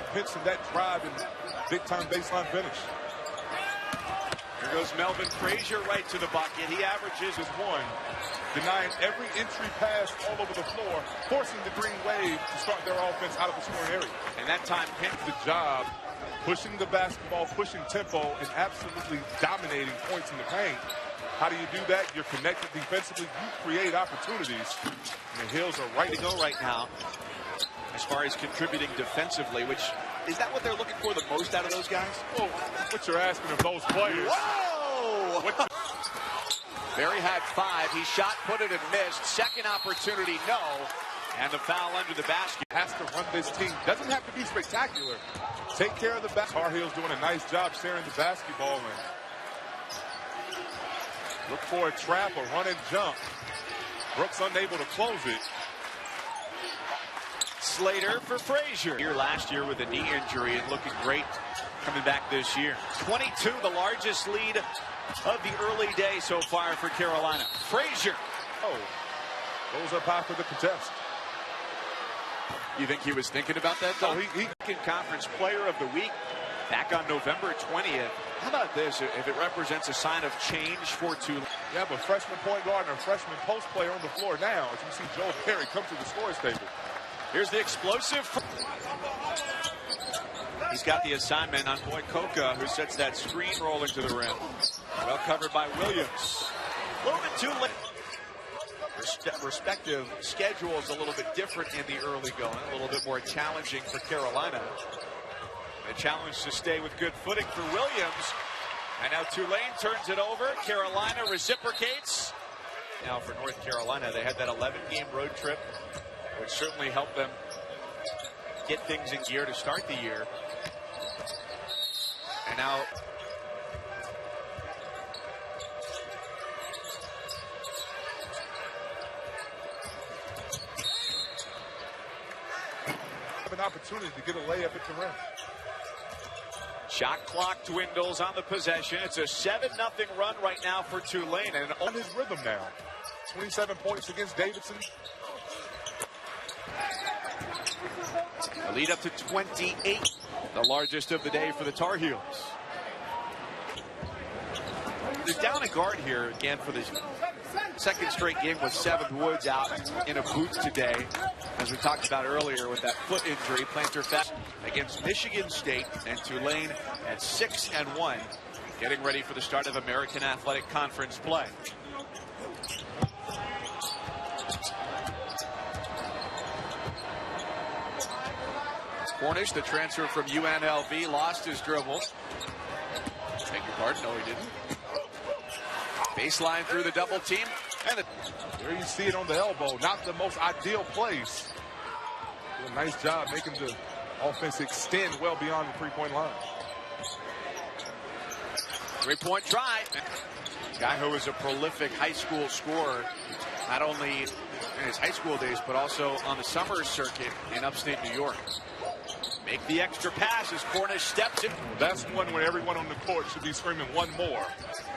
of pinching that drive and big-time baseline finish. Here goes Melvin Frazier right to the bucket. He averages Just one, denying every entry pass all over the floor, forcing the Green Wave to start their offense out of the scoring area. and that time Hence the job, pushing the basketball, pushing tempo, and absolutely dominating points in the paint. How do you do that? You're connected defensively. You create opportunities. And the Hills are right to go right now as far as contributing defensively, which is that what they're looking for the most out of those guys? Oh, what you're asking of those players. Whoa! Barry had 5. He shot, put it, and missed. Second opportunity, no. And the foul under the basket. Has to run this team. Doesn't have to be spectacular. Take care of the basketball. Tar Heels doing a nice job sharing the basketball and look for a trap, a run and jump. Brooks unable to close it. Slater for Frazier. Here last year with a knee injury and looking great coming back this year. 22, the largest lead of the early day so far for Carolina. Frazier. Oh, goes up high for the contest. You think he was thinking about that, though? He conference player of the week back on November 20th. How about this, if it represents a sign of change for Tulane? You have a freshman point guard and a freshman post player on the floor now. As you see Joel Perry come to the scorer's table. Here's the explosive. He's got the assignment on Boy Coca, who sets that screen rolling to the rim. Well covered by Williams. A little bit too late. Respective schedules a little bit different in the early going. A little bit more challenging for Carolina. A challenge to stay with good footing for Williams. And now Tulane turns it over. Carolina reciprocates. Now for North Carolina, they had that 11-game road trip, which certainly helped them get things in gear to start the year. And now have an opportunity to get a layup at the rim. shot clock dwindles on the possession. It's a 7-0 run right now for Tulane, and on his rhythm now. 27 points against Davidson. A lead up to 28, the largest of the day for the Tar Heels. They're down a guard here again for the second straight game with Seventh Woods out in a boot today. As we talked about earlier with that foot injury, Planter Fest against Michigan State, and Tulane at 6-1, getting ready for the start of American Athletic Conference play. Cornish, the transfer from UNLV, lost his dribble. Beg your pardon, no he didn't. Baseline through the double team. And there you see it on the elbow. Not the most ideal place. Did a nice job making the offense extend well beyond the three-point line. Three-point try. Guy who was a prolific high school scorer, not only in his high school days, but also on the summer circuit in upstate New York. Make the extra pass as Cornish steps in. That's one where everyone on the court should be screaming one more.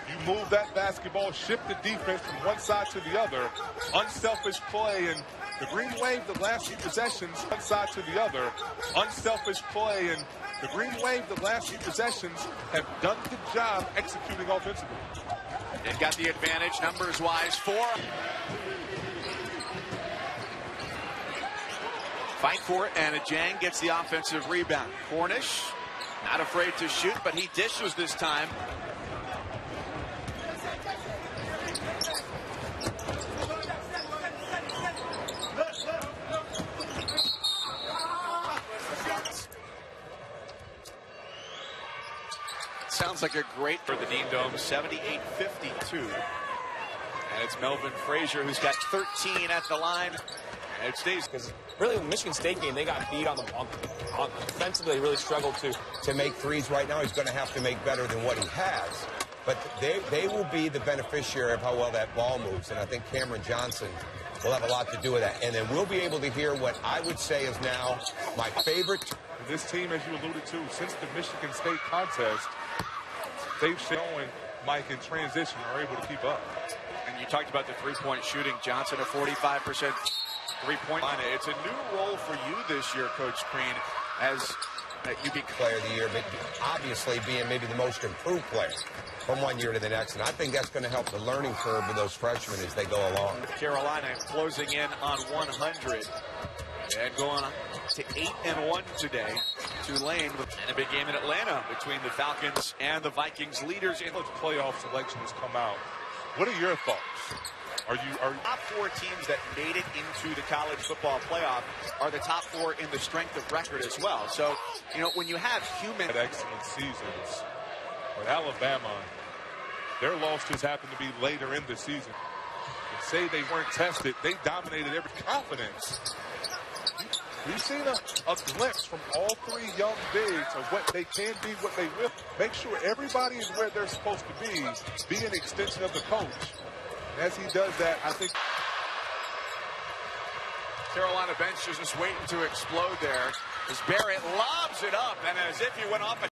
You move that basketball, shift the defense from one side to the other. Unselfish play, and the Green Wave, the last few possessions, one side to the other. Unselfish play, and the Green Wave, the last few possessions, have done the job executing offensively. They've got the advantage numbers-wise. 4. Fight for it, and Ajang gets the offensive rebound. Cornish, not afraid to shoot, but he dishes this time. Sounds like a great for the Dean Dome, 78-52. And it's Melvin Frazier who's got 13 at the line. And it stays. Because really, the Michigan State game, they got beat on offensively. They really struggled to make threes. Right now, he's going to have to make better than what he has. But they will be the beneficiary of how well that ball moves. And I think Cameron Johnson will have a lot to do with that. And then we'll be able to hear what I would say is now my favorite. This team, as you alluded to, since the Michigan State contest, they've shown Mike in transition are able to keep up. And you talked about the three-point shooting. Johnson at 45% three-point line. It's a new role for you this year, Coach Crean, as Player of the year, but obviously being maybe the most improved player from one year to the next. And I think that's going to help the learning curve of those freshmen as they go along. Carolina closing in on 100 and going to 8-1 today. Tulane and a big game in Atlanta between the Falcons and the Vikings leaders. In Those playoff selections come out. What are your thoughts? Are top 4 teams that made it into the college football playoff are the top 4 in the strength of record as well. So, you know, when you have human excellent seasons, but Alabama, their losses happen to be later in the season. To say they weren't tested, they dominated every confidence. We've seen a glimpse from all 3 young bigs of what they can be, what they will. Make sure everybody is where they're supposed to be an extension of the coach. And as he does that, I think Carolina bench is just waiting to explode there as Barrett lobs it up, and as if he went off a